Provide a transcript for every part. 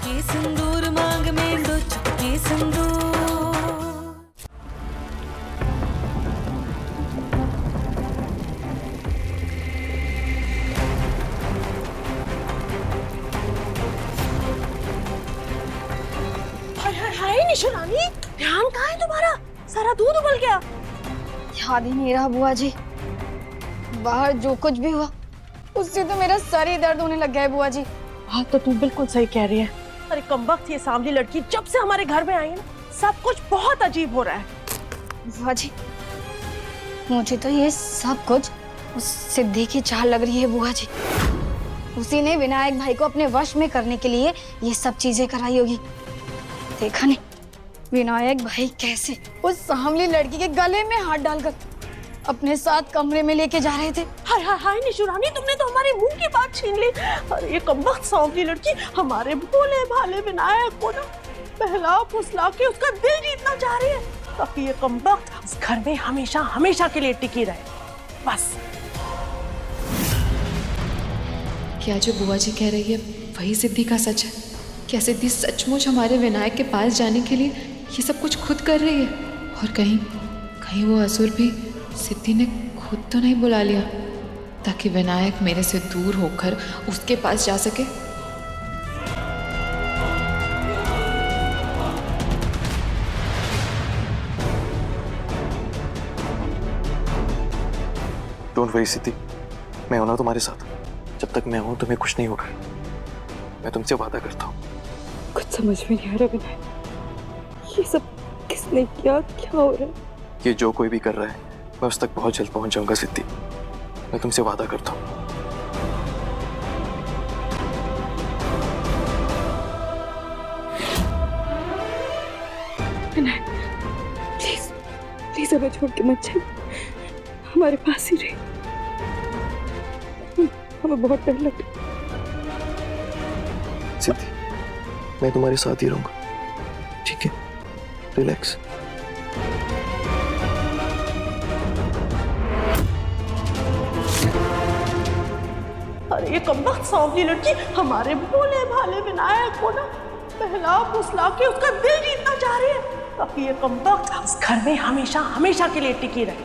चुटकी सिंदूर मांग में दो चुटकी सिंदूर। हाय निशु रानी, ध्यान कहाँ है तुम्हारा? सारा दूध उबल गया। याद ही नहीं रहा बुआ जी। बाहर जो कुछ भी हुआ उससे तो मेरा सर ही दर्द होने लग गया है बुआ जी। हाँ तो तू बिल्कुल सही कह रही है। अरे कमबख्त ये सांवली लड़की जब से हमारे घर में आई है ना, सब कुछ बहुत अजीब हो रहा है। बुआ जी मुझे तो ये सब कुछ उस सिद्धि की चाल लग रही है बुआ जी। उसी ने विनायक भाई को अपने वश में करने के लिए ये सब चीजें कराई होगी। देखा नहीं विनायक भाई कैसे उस सांवली लड़की के गले में हाथ डालकर अपने साथ कमरे में लेके जा रहे थे। हाय हाय हाय निशु रानी, तुमने तो हमारे मुंह की बात छीन ली। अरे ये कमबख्त सांवली लड़की हमारे भोले भाले विनायक को ना बहला फुसला के उसका दिल जीतना चाह रही है, ताकि ये कमबख्त इस घर में हमेशा हमेशा के लिए टिकी रहे। बस क्या जो बुआ जी कह रही है वही सिद्धि का सच है? क्या सिद्धि सचमुच हमारे विनायक के पास जाने के लिए ये सब कुछ खुद कर रही है? और कहीं वो असुर भी सिद्धि ने खुद तो नहीं बुला लिया ताकि विनायक मेरे से दूर होकर उसके पास जा सके? डोंट वरी सिद्धि, मैं हूं ना तुम्हारे साथ। जब तक मैं हूं तुम्हें कुछ नहीं होगा, मैं तुमसे वादा करता हूँ। कुछ समझ में नहीं आ रहा विनायक, ये सब किसने किया, क्या हो रहा है? ये जो कोई भी कर रहा है मैं उस तक बहुत जल्द पहुंच जाऊंगा सिद्धि, मैं तुमसे वादा करता हूँ। विनायक प्लीज प्लीज हमें छोड़ के मत जाइए, हमारे पास ही रहे, हमें बहुत डर लग रहा है। सिद्धि मैं तुम्हारे साथ ही रहूंगा, ठीक है? रिलैक्स। अरे ये कमबख्त सांवली लड़की हमारे भोले भाले विनायक को ना बहला फुसला के उसका दिल जीतना चाह रही है, ताकि ये कमबख्त इस घर में हमेशा हमेशा के लिए टिकी रहे।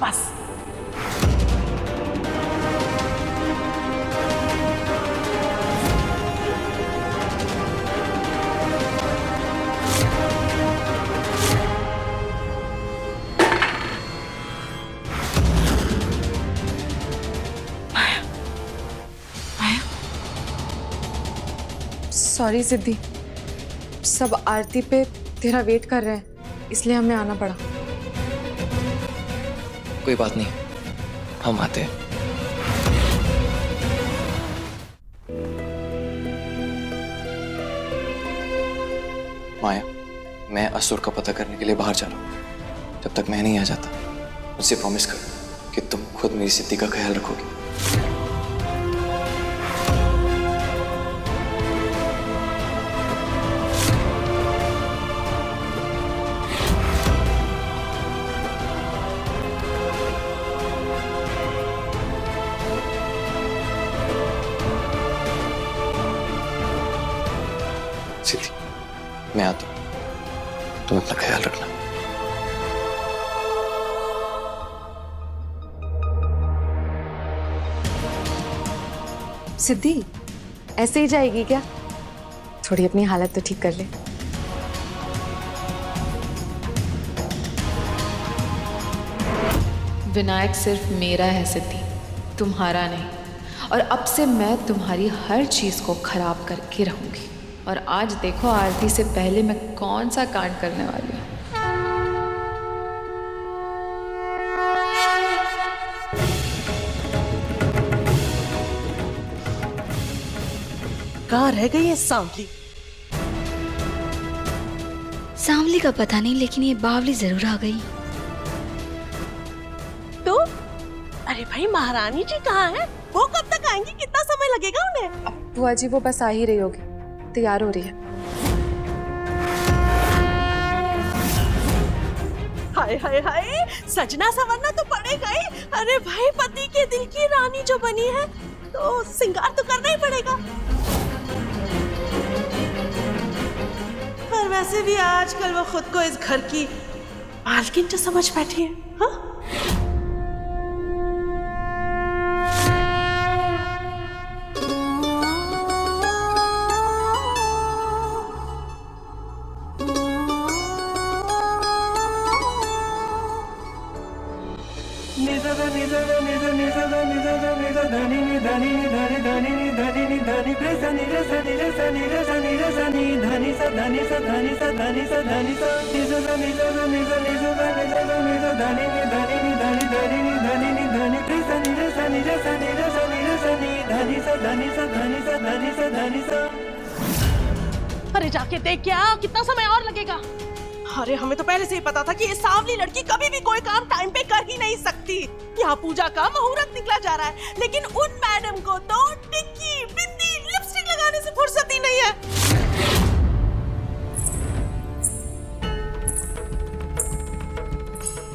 बस सॉरी सिद्धि, सब आरती पे तेरा वेट कर रहे हैं, इसलिए हमें आना पड़ा। कोई बात नहीं, हम आते हैं। माया, मैं असुर का पता करने के लिए बाहर जा रहा हूँ। जब तक मैं नहीं आ जाता मुझसे प्रॉमिस कर कि तुम खुद मेरी सिद्धि का ख्याल रखोगे। सिद्धि मैं आता हूं, तुम अपना ख्याल रखना। सिद्धि ऐसे ही जाएगी क्या? थोड़ी अपनी हालत तो ठीक कर ले। विनायक सिर्फ मेरा है सिद्धि, तुम्हारा नहीं। और अब से मैं तुम्हारी हर चीज को खराब करके रहूंगी। और आज देखो आरती से पहले मैं कौन सा कांड करने वाली हूँ। कहाँ रह गई है सांवली? सांवली का पता नहीं, लेकिन ये बावली जरूर आ गई। तो अरे भाई महारानी जी कहाँ है? वो कब तक आएंगी? कितना समय लगेगा उन्हें? अब बुआ जी वो बस आ ही रही होगी, तैयार हो रही है। हाय हाय हाय, सजना संवरना तो पड़ेगा ही। अरे भाई पति के दिल की रानी जो बनी है तो श्रृंगार तो करना ही पड़ेगा। वैसे भी आजकल वो खुद को इस घर की मालकिन जो समझ बैठी है। हाँ? अरे जाके देख क्या, कितना समय और लगेगा? अरे हमें तो पहले से ही पता था कि ये सांवली लड़की कभी भी कोई काम टाइम पे कर ही नहीं सकती। यहाँ पूजा का मुहूर्त निकला जा रहा है, लेकिन उन मैडम को तो टिक्की, बिंदी, लिपस्टिक लगाने से फुर्सत ही नहीं है।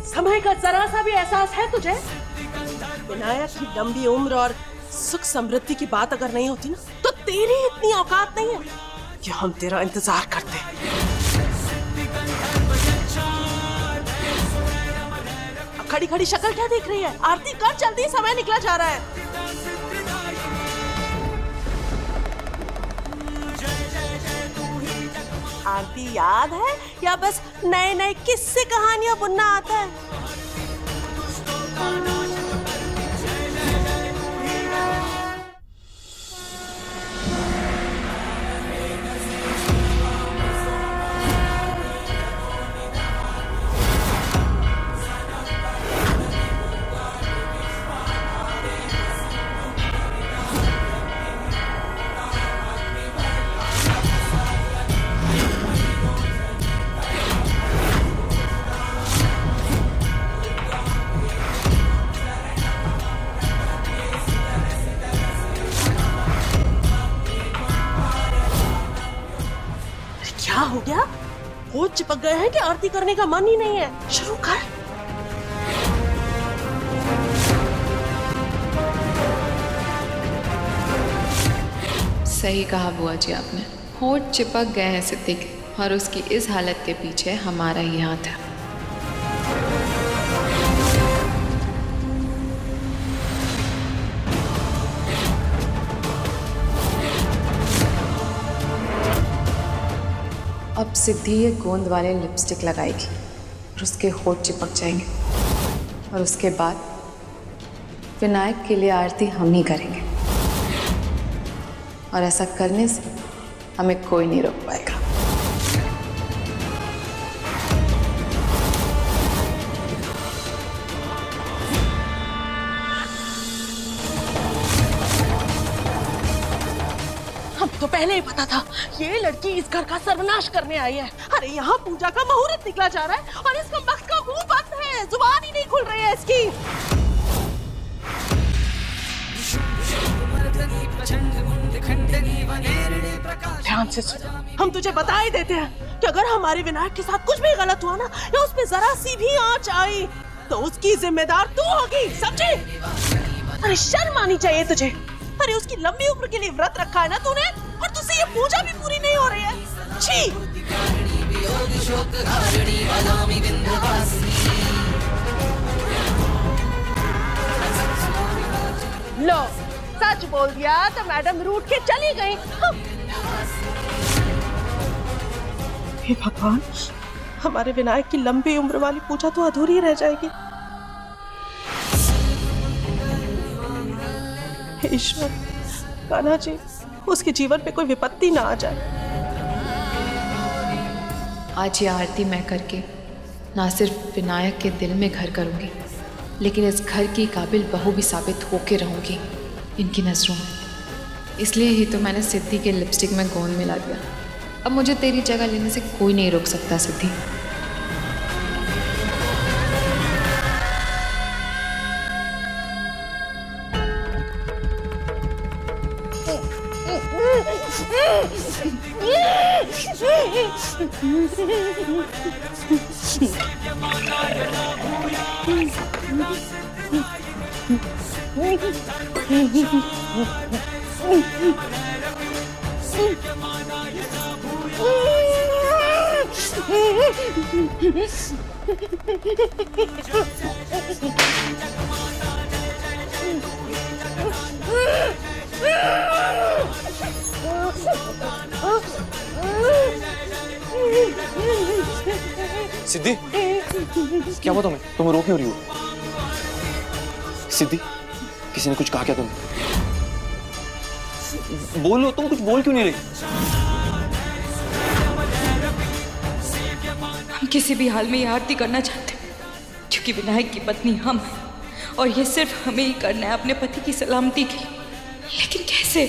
समय का जरा सा भी एहसास है तुझे? विनायक की लंबी उम्र और सुख समृद्धि की बात अगर नहीं होती ना, तो तेरी इतनी औकात नहीं है कि हम तेरा इंतजार करते। खड़ी खड़ी शक्ल क्या देख रही है? आरती कर जल्दी, समय निकला जा रहा है। आरती याद है या बस नए नए किस्से कहानियां बुनना आता है? क्या हो गया? होठ चिपक गए हैं कि आरती करने का मन ही नहीं है? शुरू कर। सही कहा बुआ जी आपने, होठ चिपक गए हैं सिद्धि के, और उसकी इस हालत के पीछे हमारा ही हाथ है। अब सिद्धि ये गोंद वाले लिपस्टिक लगाएगी और उसके होठ चिपक जाएंगे, और उसके बाद विनायक के लिए आरती हम ही करेंगे, और ऐसा करने से हमें कोई नहीं रोक पाएगा। तो पहले ही पता था ये लड़की इस घर का सर्वनाश करने आई है। अरे यहाँ पूजा का मुहूर्त निकला जा रहा है और इसका वक्त का मुंह बंद है, जुबान ही नहीं खुल रही है इसकी। ध्यान से सुन, हम तुझे बता ही देते हैं कि अगर हमारे विनायक के साथ कुछ भी गलत हुआ ना, या उस पे जरा सी भी आंच आई, तो उसकी जिम्मेदार तू होगी, समझी? अरे शर्म आनी चाहिए तुझे। अरे उसकी लंबी उम्र के लिए व्रत रखा है ना तूने, और तुझसे ये पूजा भी पूरी नहीं हो रही है। छी! लो, सच बोल दिया तो मैडम रूठ के चली गई। हे भगवान, हमारे विनायक की लंबी उम्र वाली पूजा तो अधूरी रह जाएगी। ईश्वर, कान्हा जी, उसके जीवन पे कोई विपत्ति ना आ जाए। आज ये आरती मैं करके ना सिर्फ विनायक के दिल में घर करूंगी, लेकिन इस घर की काबिल बहू भी साबित होके रहूंगी इनकी नजरों में। इसलिए ही तो मैंने सिद्धि के लिपस्टिक में गोंद मिला दिया। अब मुझे तेरी जगह लेने से कोई नहीं रोक सकता सिद्धि। सिद्धि, क्या हुआ तुम्हें? तुम रो क्यों रही हो? सिद्धि, किसी ने कुछ कहा क्या तुम्हें? बोलो, तुम कुछ बोल क्यों नहीं रही? हम किसी भी हाल में ये आरती करना चाहते हैं, क्योंकि विनायक की पत्नी हम हैं और ये सिर्फ हमें ही करना है अपने पति की सलामती के लिए। लेकिन कैसे?